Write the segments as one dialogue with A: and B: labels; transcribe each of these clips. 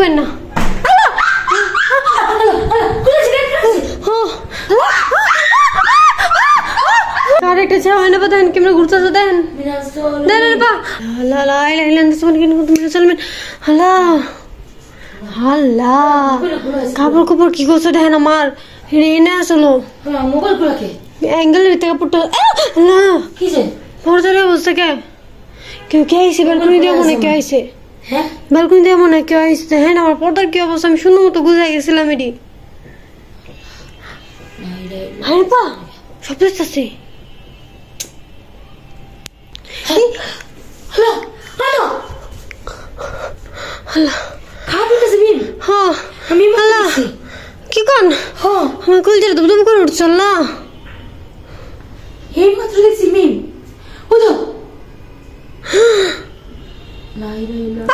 A: করেন না। আরেকটা চাও এনে দেন কেমন ঘুরতেছে দেন দেন পা আল্লাহ লা ইলাহা ইল্লা আনতা সুবহানাকা ইন্নী কুনতু মিনাজ জালিমিন। আল্লাহ আল্লাহ কাপড় কাপড় কি করছে দেখেন আমার রেনে আসলো
B: মোবাইল গুলাকে
A: অ্যাঙ্গেলের থেকে পুট্টো না
B: কি যে
A: পর্দারে অবস্থা কে কেউ কে আইছে ব্যালকনি দিয়ে মনে কে আইছে
B: হ্যাঁ
A: ব্যালকনি দিয়ে মনে কেউ আইছে দেখেন আমার পর্দার কি অবস্থা আমি সুন্দর মতো গুজাই গেছিলাম এটি হ্যাঁ পা সব আছে
B: হ্যালো হ্যালো
A: আল্লাহ
B: খাবি তো জমিন
A: হ্যাঁ
B: আমি
A: আল্লাহ
B: মারছি
A: কি কোন
B: হ্যাঁ
A: আমার কলজের দুমদুম করে উঠছে আল্লাহ
B: এই মাত্র দেখছি মিম ওঠো লাই লাই লাই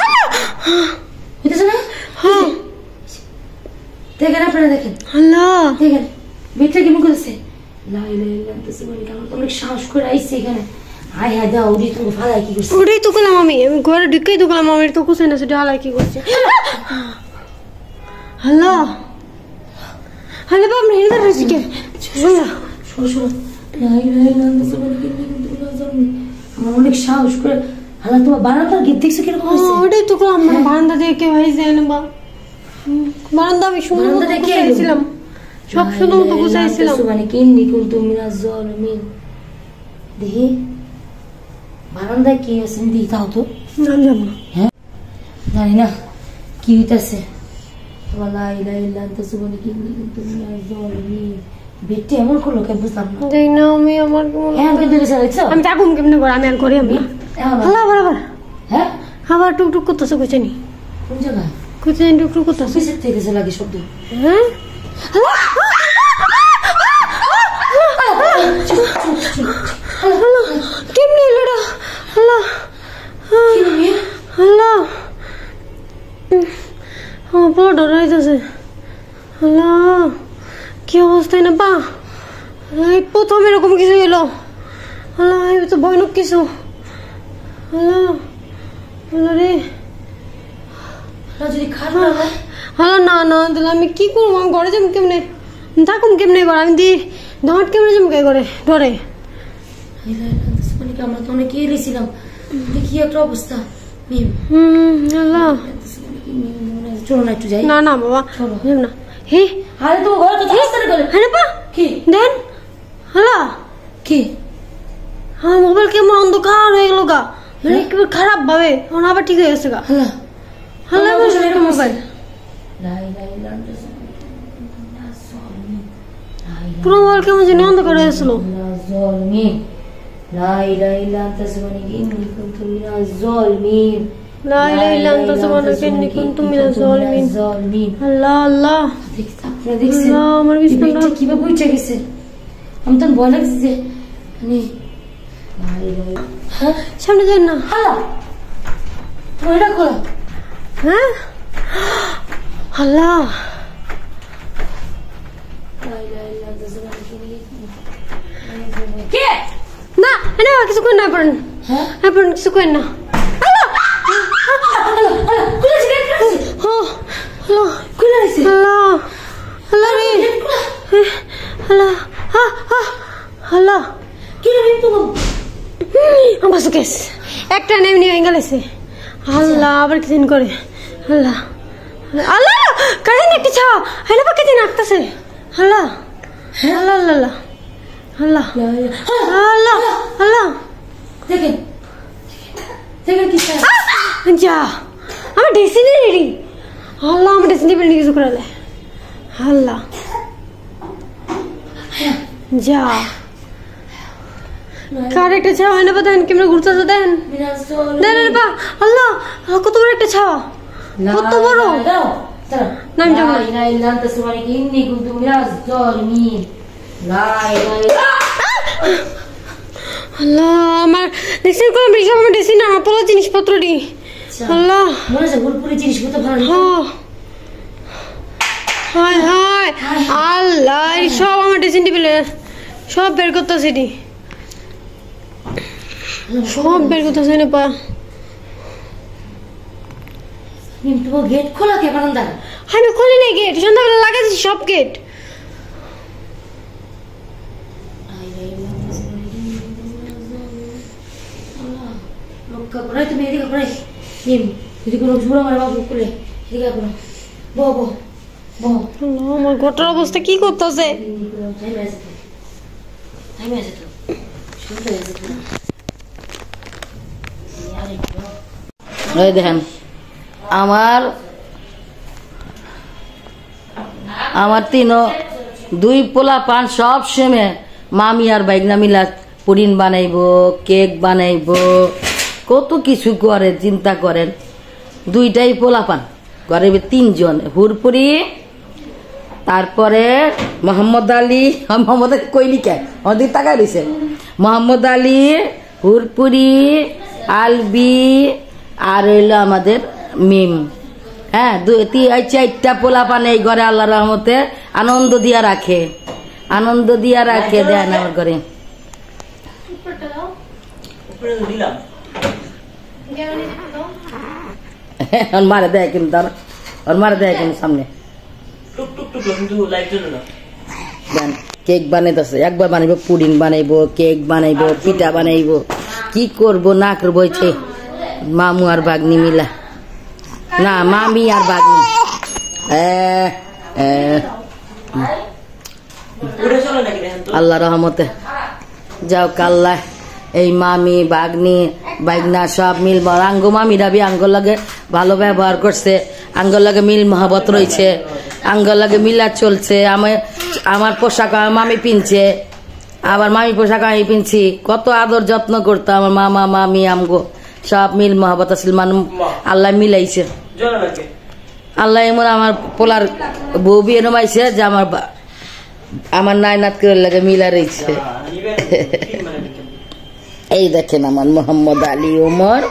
B: হইতেছে না
A: হ্যাঁ
B: দেখেন আপনারা দেখেন
A: আল্লাহ
B: দেখেন বেটা কেমন করেছে লাই লাই লাই তো সবাই কেমন অনেক সাহস করে আইছে এখানে আয় হ্যাঁ দাও উড়ি তুমি ফালাই কি করছে
A: ওটাই তো করলাম আমি ঘরে ঢুকেই তো করলাম আমি তো কুছে না সেটা হালাই কি করছে আল্লাহ আল্লাহ বাবা মেরে দাও কে আল্লাহ
B: শোনো শোনো লাই লাই লাই তো সবাই কিন্তু আমার অনেক সাহস করে হালা তোমার বারান্দার গেট দেখছো কিরকম হয়েছে
A: ওটাই তো করলাম মানে বারান্দা দিয়ে কেউ হয়েছে না বা বারান্দা আমি সুন্দর মতো গুছাইছিলাম সব সুন্দর মতো গুছাইছিলাম
B: মানে কিন্নি কিন্তু মিনাজ জালিমিন দেখি বারান্দায় কি আছে দেখি তাও তো
A: জানলাম না
B: হ্যাঁ জানি না কি হইতাছে লা ইলাহা ইল্লা আনতা সুবহানাকা ইন্নী কুনতু মিনাজ জালিমিন বেটি এমন করলো কে বুঝলাম না
A: দেই না আমি আমার
B: হ্যাঁ কিন্তু দেখছো
A: আমি থাকুম কেমনে করে আমি আর করি আমি আল্লাহ বরাবর
B: হ্যাঁ
A: আবার টুকটুক করতেছে কুচানি
B: কোন জায়গায়
A: কুচানি টুকটুক করতেছে
B: অফিসের থেকে যে লাগে শব্দ
A: হ্যাঁ কেমনে এলোটা আল্লাহ আল্লাহ আমার পুরো ডর হইতেছে আল্লাহ কি অবস্থায় না পা এই প্রথম এরকম কিছু এলো আল্লাহ এই তো ভয়ানক কিছু আল্লাহ আল্লাহ রে
B: যদি খারাপ হয়
A: আল্লাহ না না তাহলে আমি কি করবো আমি ঘরে যাবো কেমনে থাকুম কেমনে ঘর আমি দি ধমাট কেমনে যাবো কে করে ডরে
B: আমরা তো অনেক এড়েছিলাম কি একটা অবস্থা
A: আল্লাহ
B: চলো না একটু যাই
A: না না বাবা যাবো না হে
B: আরে তো ঘরে তো তাড়াতাড়ি গেলে
A: হ্যাঁ পা
B: কি
A: দেন হ্যালো
B: কি
A: হ্যাঁ মোবাইল কেমন অন্ধকার হয়ে গেল গা মানে একেবারে খারাপ ভাবে এখন আবার ঠিক হয়ে গেছে গা
B: হ্যালো
A: হ্যালো মোবাইল পুরো মোবাইল কেমন জানি অন্ধকার হয়ে গেছিল
B: لا إله إلا أنت سبحانك إني كنت من الظالمين
A: لا إله إلا أنت سبحانك إني كنت من الظالمين আল্লাহ আল্লাহ
B: আল্লাহ
A: আমার বিছানা
B: কিভাবে উঠে গেছে আমি তো ভয় লাগছে যে মানে হ্যাঁ
A: সামনে যান না
B: হ্যালো ওইটা খোলা
A: হ্যাঁ আল্লাহ
B: কে
A: না না কিছু করেন না পড়েন
B: হ্যাঁ
A: আপনি কিছু করেন না আল্লাহ রে আল্লাহ আল্লাহ
B: কি রে তো
A: আমার সুকেশ একটা নেমনি হয়ে গেছে আল্লাহ আবার কি দিন করে আল্লাহ আল্লাহ কাজে একটা ছাওয়া হ্যালো পাকে দিন আটকাছে আল্লাহ আল্লাহ আল্লাহ আল্লাহ আল্লাহ আল্লাহ
B: দেখেন দেখেন কি
A: যা আমার ডেসিনি রেডি আল্লাহ আমার ডেসিনি পেলে কিছু করালে আল্লাহ যা কার একটা ছাওয়া এনে দেন কেমন ঘুরতেছে দেন দেন পা আল্লাহ কত বড় একটা ছাওয়া কত বড় নাম যাবো আল্লাহ আমার দেখছেন কোন বেশি আমার ডেসি না আপলা জিনিসপত্র দি আল্লাহ
B: মনে আছে গুলপুরি জিনিসপত্র ভালো
A: হায় হায় আল্লাহ সব আমার ড্রেসিং টেবিলে সব বের করতেছে দি সব বের করতেছে না পা
B: তোমার গেট খোলা কে বারান্দার?
A: আমি খুলি নাই গেট, সন্ধ্যাবেলা লাগাই দিছি সব গেট।
B: রক্ষা করাই তুমি এদিকে করাই এদিকে ঝুড়ো মারে বাবু করে এদিকে করো বহ বহ বহ।
A: আমার ঘরটার অবস্থা কি করতেছে?
B: দেখেন আমার তিনও দুই পোলা পান সব সেমে মামি আর বাইগনা মিলা পুডিং বানাইবো, কেক বানাইবো, কত কিছু করে, চিন্তা করেন। দুইটাই পোলা পান ঘরে, তিনজন, হুরপুরি, তারপরে মোহাম্মদ আলী, মোহাম্মদ আলী কইলি কে অনেক টাকা দিছে, মোহাম্মদ আলী, হুরপুরি, আলবি আর হইল আমাদের মিম। হ্যাঁ, 4টা পোলা পানে এই ঘরে আল্লাহ রহমতে আনন্দ দিয়া রাখে, আনন্দ দিয়া রাখে। দেন আমার ঘরে মারে দেয় কিন্তু, তার মারে দেয় কিন্তু সামনে দেন। কেক বানাইতেছে, একবার বানাইবো পুডিং বানাইবো, কেক বানাইবো, পিঠা বানাইবো, কি করবো না করবো হয়েছে মামু আর বাগনি মিলা, না মামি আর বাগনি। আল্লাহ রহমতে যাও কাল্লা এই মামি বাগনি বাইগনা সব মিল আঙ্গ মামিরা বি আঙ্গ লাগে ভালো ব্যবহার করছে, আঙ্গ লাগে মিল মহাবত রয়েছে, আঙ্গ লাগে মিলা চলছে। আমার পোশাক আমার মামি পিনছে, আবার মামি পোশাক আমি পিনছি, কত আদর যত্ন করতো আমার মামা মামি আমগো সব মিল মহাবত আছিল। আল্লাহ মিলাইছে, আল্লাহ এমন আমার পোলার বউ বিয়ে নমাইছে যে আমার নায়নাত করে লাগে মিলা রয়েছে। এই দেখেন আমার মোহাম্মদ আলী ওমর।